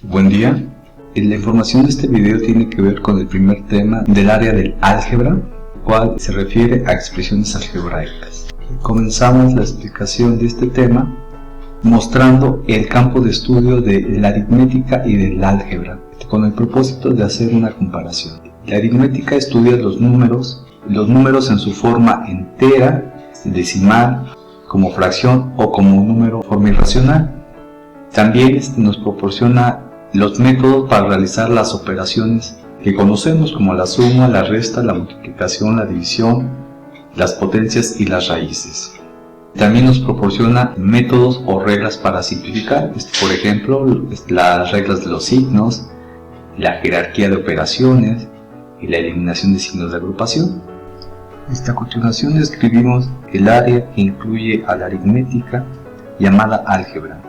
Buen día. La información de este video tiene que ver con el primer tema del área del álgebra, el cual se refiere a expresiones algebraicas. Comenzamos la explicación de este tema mostrando el campo de estudio de la aritmética y del álgebra, con el propósito de hacer una comparación. La aritmética estudia los números en su forma entera, decimal, como fracción o como un número de forma irracional. También nos proporciona los métodos para realizar las operaciones que conocemos como la suma, la resta, la multiplicación, la división, las potencias y las raíces. También nos proporciona métodos o reglas para simplificar, por ejemplo, las reglas de los signos, la jerarquía de operaciones y la eliminación de signos de agrupación. A continuación describimos el área que incluye a la aritmética llamada álgebra.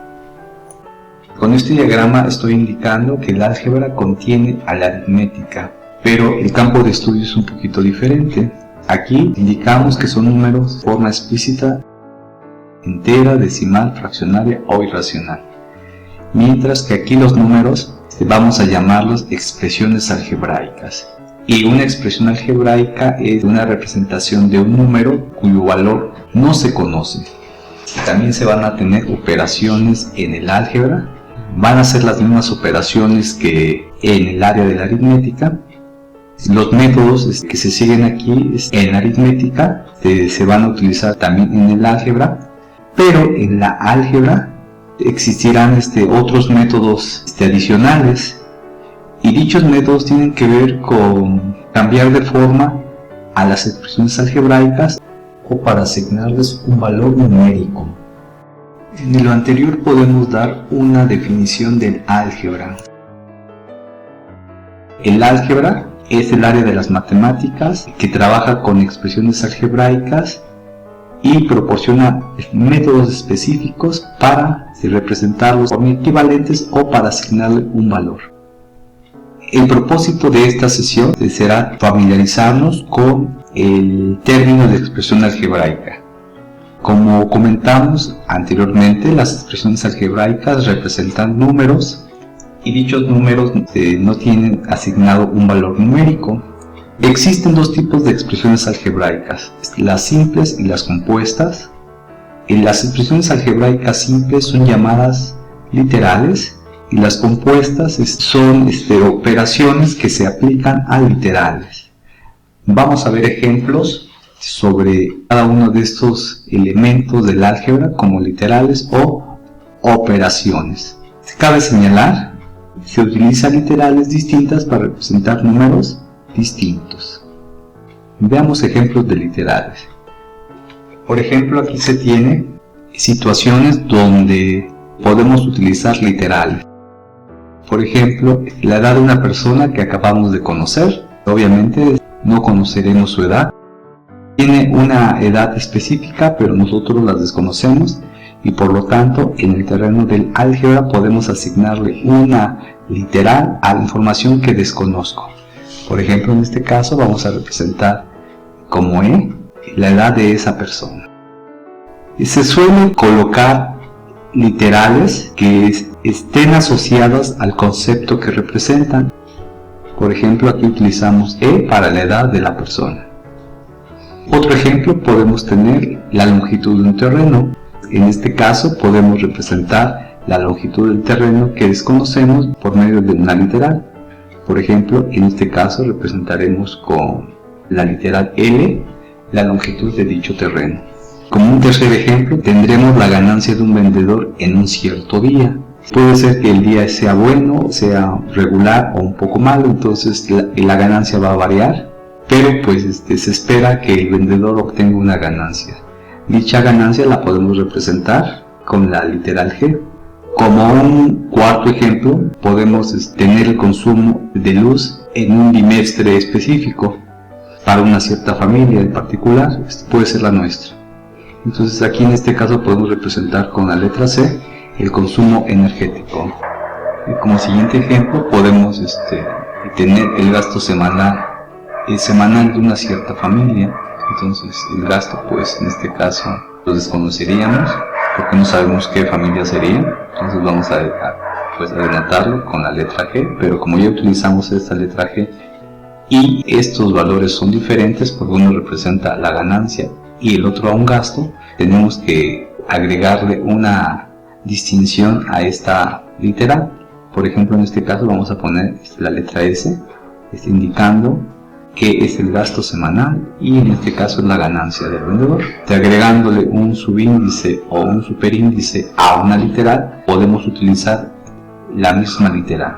Con este diagrama estoy indicando que el álgebra contiene a la aritmética, pero el campo de estudio es un poquito diferente. Aquí indicamos que son números de forma explícita, entera, decimal, fraccionaria o irracional. Mientras que aquí los números vamos a llamarlos expresiones algebraicas. Y una expresión algebraica es una representación de un número cuyo valor no se conoce. También se van a tener operaciones en el álgebra. Van a ser las mismas operaciones que en el área de la aritmética. Los métodos que se siguen aquí en la aritmética se van a utilizar también en el álgebra, pero en la álgebra existirán otros métodos adicionales, y dichos métodos tienen que ver con cambiar de forma a las expresiones algebraicas o para asignarles un valor numérico. En lo anterior podemos dar una definición del álgebra. El álgebra es el área de las matemáticas que trabaja con expresiones algebraicas y proporciona métodos específicos para representarlos como equivalentes o para asignarle un valor. El propósito de esta sesión será familiarizarnos con el término de expresión algebraica. Como comentamos anteriormente, las expresiones algebraicas representan números y dichos números no tienen asignado un valor numérico. Existen dos tipos de expresiones algebraicas, las simples y las compuestas. Las expresiones algebraicas simples son llamadas literales y las compuestas son operaciones que se aplican a literales. Vamos a ver ejemplos sobre cada uno de estos elementos del álgebra como literales o operaciones. Cabe señalar que se utilizan literales distintas para representar números distintos. Veamos ejemplos de literales. Por ejemplo, aquí se tiene situaciones donde podemos utilizar literales. Por ejemplo, la edad de una persona que acabamos de conocer. Obviamente no conoceremos su edad. Tiene una edad específica, pero nosotros la desconocemos y por lo tanto en el terreno del álgebra podemos asignarle una literal a la información que desconozco. Por ejemplo, en este caso vamos a representar como la edad de esa persona. Y se suelen colocar literales que estén asociadas al concepto que representan. Por ejemplo, aquí utilizamos para la edad de la persona. Otro ejemplo podemos tener la longitud de un terreno. En este caso podemos representar la longitud del terreno que desconocemos por medio de una literal. Por ejemplo, en este caso representaremos con la literal L la longitud de dicho terreno. Como un tercer ejemplo, tendremos la ganancia de un vendedor en un cierto día. Puede ser que el día sea bueno, sea regular o un poco malo, entonces la ganancia va a variar, pero pues se espera que el vendedor obtenga una ganancia. Dicha ganancia la podemos representar con la literal G. Como un cuarto ejemplo, podemos tener el consumo de luz en un bimestre específico para una cierta familia en particular, puede ser la nuestra. Entonces aquí en este caso podemos representar con la letra C el consumo energético. Y como siguiente ejemplo podemos tener el gasto semanal de una cierta familia. Entonces el gasto, pues en este caso lo desconoceríamos porque no sabemos qué familia sería. Entonces vamos a pues denotarlo con la letra G, pero como ya utilizamos esta letra G y estos valores son diferentes, porque uno representa la ganancia y el otro a un gasto, tenemos que agregarle una distinción a esta literal. Por ejemplo, en este caso vamos a poner la letra S, indicando que es el gasto semanal y en este caso es la ganancia del vendedor. Agregándole un subíndice o un superíndice a una literal, podemos utilizar la misma literal.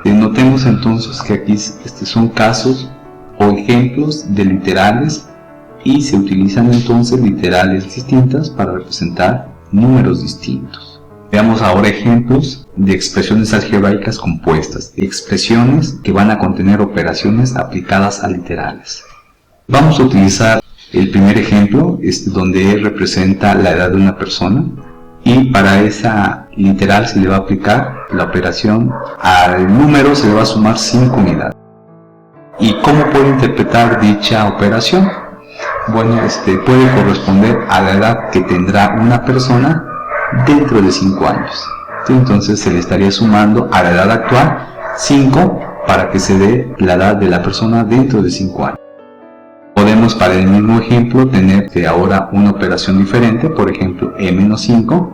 Notemos entonces que aquí son casos o ejemplos de literales y se utilizan entonces literales distintas para representar números distintos. Veamos ahora ejemplos de expresiones algebraicas compuestas, expresiones que van a contener operaciones aplicadas a literales. Vamos a utilizar el primer ejemplo, donde representa la edad de una persona, y para esa literal se le va a aplicar la operación, al número se le va a sumar 5 unidades. ¿Y cómo puede interpretar dicha operación? Bueno, puede corresponder a la edad que tendrá una persona dentro de 5 años. Entonces se le estaría sumando a la edad actual 5 para que se dé la edad de la persona dentro de 5 años. Podemos, para el mismo ejemplo, tener ahora una operación diferente, por ejemplo E-5.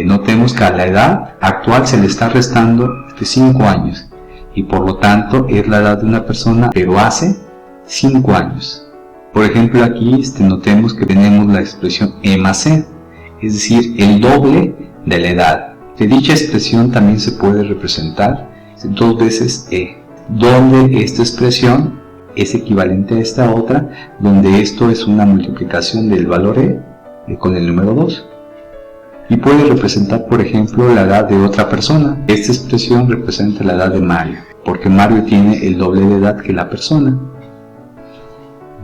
Notemos que a la edad actual se le está restando 5 años y por lo tanto es la edad de una persona pero hace 5 años. Por ejemplo, aquí notemos que tenemos la expresión E más C, es decir, el doble de la edad. De dicha expresión también se puede representar 2 veces E, donde esta expresión es equivalente a esta otra, donde esto es una multiplicación del valor E con el número 2. Y puede representar, por ejemplo, la edad de otra persona. Esta expresión representa la edad de Mario, porque Mario tiene el doble de edad que la persona.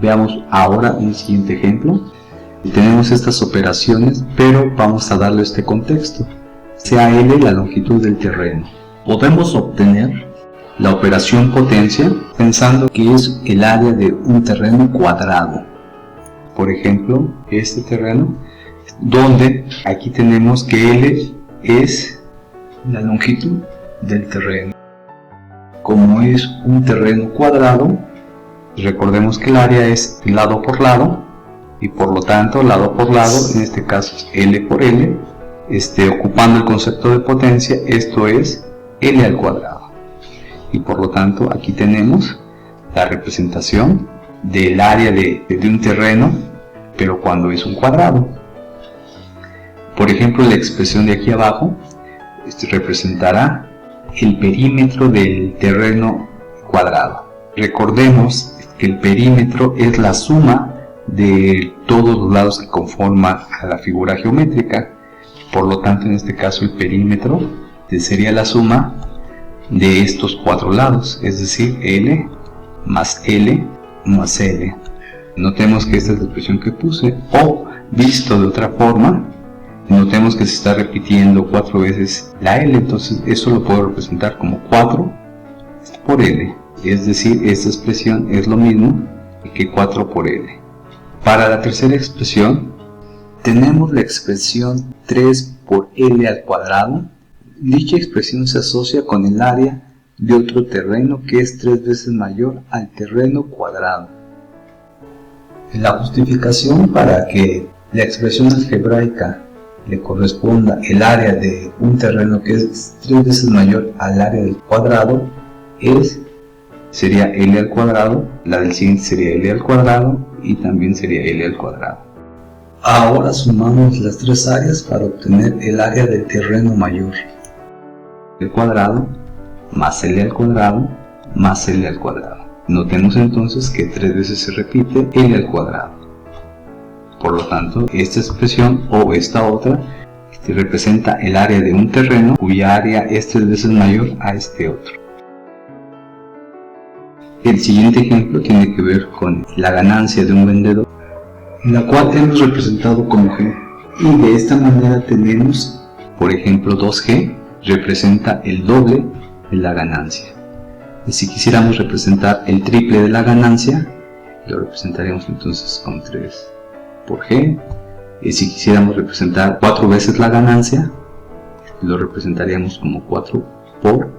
Veamos ahora un siguiente ejemplo. Tenemos estas operaciones, pero vamos a darle este contexto. Sea L la longitud del terreno. Podemos obtener la operación potencia pensando que es el área de un terreno cuadrado. Por ejemplo, este terreno, donde aquí tenemos que L es la longitud del terreno. Como es un terreno cuadrado, recordemos que el área es lado por lado, y por lo tanto lado por lado, en este caso es L por L, ocupando el concepto de potencia, esto es L al cuadrado. Y por lo tanto aquí tenemos la representación del área de un terreno, pero cuando es un cuadrado. Por ejemplo, la expresión de aquí abajo representará el perímetro del terreno cuadrado. Recordemos que el perímetro es la suma de todos los lados que conforman a la figura geométrica. Por lo tanto, en este caso el perímetro sería la suma de estos 4 lados, es decir, L más L más L. Notemos que esta es la expresión que puse, o visto de otra forma, notemos que se está repitiendo 4 veces la L, entonces eso lo puedo representar como 4 por L, es decir, esta expresión es lo mismo que 4 por L. Para la tercera expresión, tenemos la expresión 3 por L al cuadrado. Dicha expresión se asocia con el área de otro terreno que es 3 veces mayor al terreno cuadrado. La justificación para que la expresión algebraica le corresponda el área de un terreno que es 3 veces mayor al área del cuadrado sería L al cuadrado, la del siguiente sería L al cuadrado y también sería L al cuadrado. Ahora sumamos las 3 áreas para obtener el área del terreno mayor. El cuadrado más L al cuadrado más L al cuadrado. Notemos entonces que 3 veces se repite L al cuadrado. Por lo tanto, esta expresión o esta otra representa el área de un terreno cuya área es 3 veces mayor a este otro. El siguiente ejemplo tiene que ver con la ganancia de un vendedor, la cual hemos representado como G. Y de esta manera tenemos, por ejemplo, 2G representa el doble de la ganancia. Y si quisiéramos representar el triple de la ganancia, lo representaríamos entonces con 3 por G. Y si quisiéramos representar 4 veces la ganancia, lo representaríamos como 4 por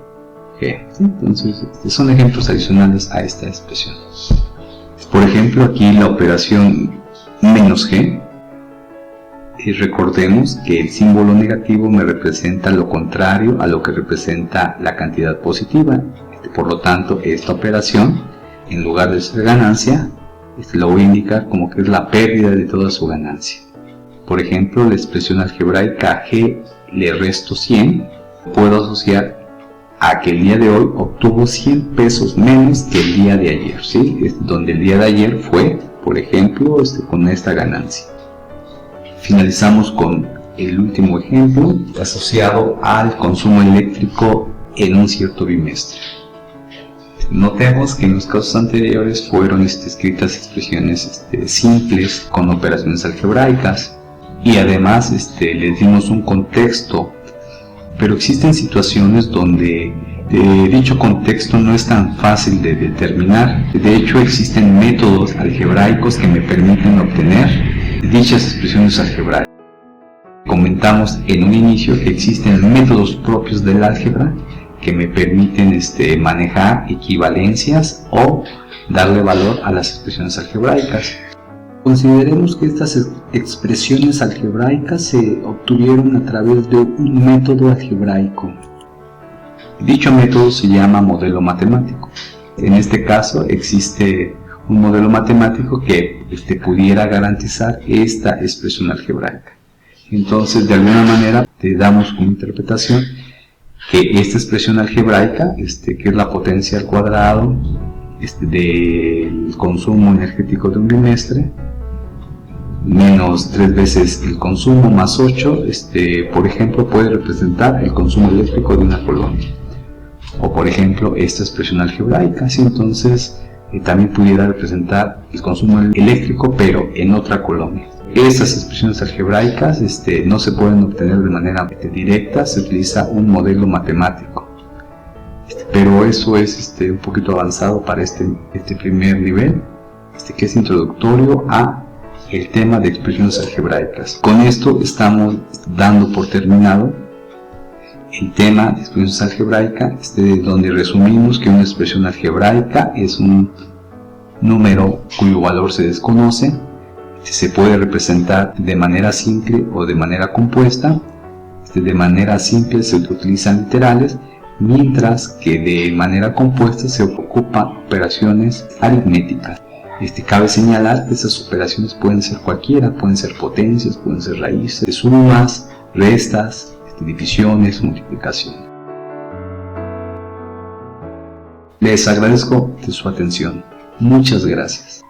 G. ¿Sí? Entonces, son ejemplos adicionales a esta expresión. Por ejemplo, aquí la operación menos G. Recordemos que el símbolo negativo me representa lo contrario a lo que representa la cantidad positiva. Por lo tanto, esta operación, en lugar de ser ganancia, lo voy a indicar como que es la pérdida de toda su ganancia. Por ejemplo, la expresión algebraica G le resto 100, puedo asociar a que el día de hoy obtuvo 100 pesos menos que el día de ayer, ¿sí? Donde el día de ayer fue, por ejemplo, con esta ganancia. Finalizamos con el último ejemplo asociado al consumo eléctrico en un cierto bimestre. Notemos que en los casos anteriores fueron escritas expresiones simples con operaciones algebraicas y además les dimos un contexto, pero existen situaciones donde dicho contexto no es tan fácil de determinar. De hecho, existen métodos algebraicos que me permiten obtener dichas expresiones algebraicas. Comentamos en un inicio que existen métodos propios del álgebra que me permiten manejar equivalencias o darle valor a las expresiones algebraicas. Consideremos que estas expresiones algebraicas se obtuvieron a través de un método algebraico. Dicho método se llama modelo matemático. En este caso existe un modelo matemático que pudiera garantizar esta expresión algebraica. Entonces, de alguna manera, te damos como interpretación que esta expresión algebraica, que es la potencia al cuadrado del consumo energético de un bimestre, menos 3 veces el consumo más 8, por ejemplo, puede representar el consumo eléctrico de una colonia. O por ejemplo, esta expresión algebraica, ¿sí? Entonces también pudiera representar el consumo eléctrico, pero en otra colonia. Estas expresiones algebraicas no se pueden obtener de manera directa, se utiliza un modelo matemático. Pero eso es un poquito avanzado para este primer nivel, que es introductorio a el tema de expresiones algebraicas. Con esto estamos dando por terminado el tema de expresiones algebraicas, donde resumimos que una expresión algebraica es un número cuyo valor se desconoce, se puede representar de manera simple o de manera compuesta. De manera simple se utilizan literales, mientras que de manera compuesta se ocupan operaciones aritméticas. Cabe señalar que estas operaciones pueden ser cualquiera, pueden ser potencias, pueden ser raíces, sumas, restas, divisiones, multiplicación. Les agradezco de su atención. Muchas gracias.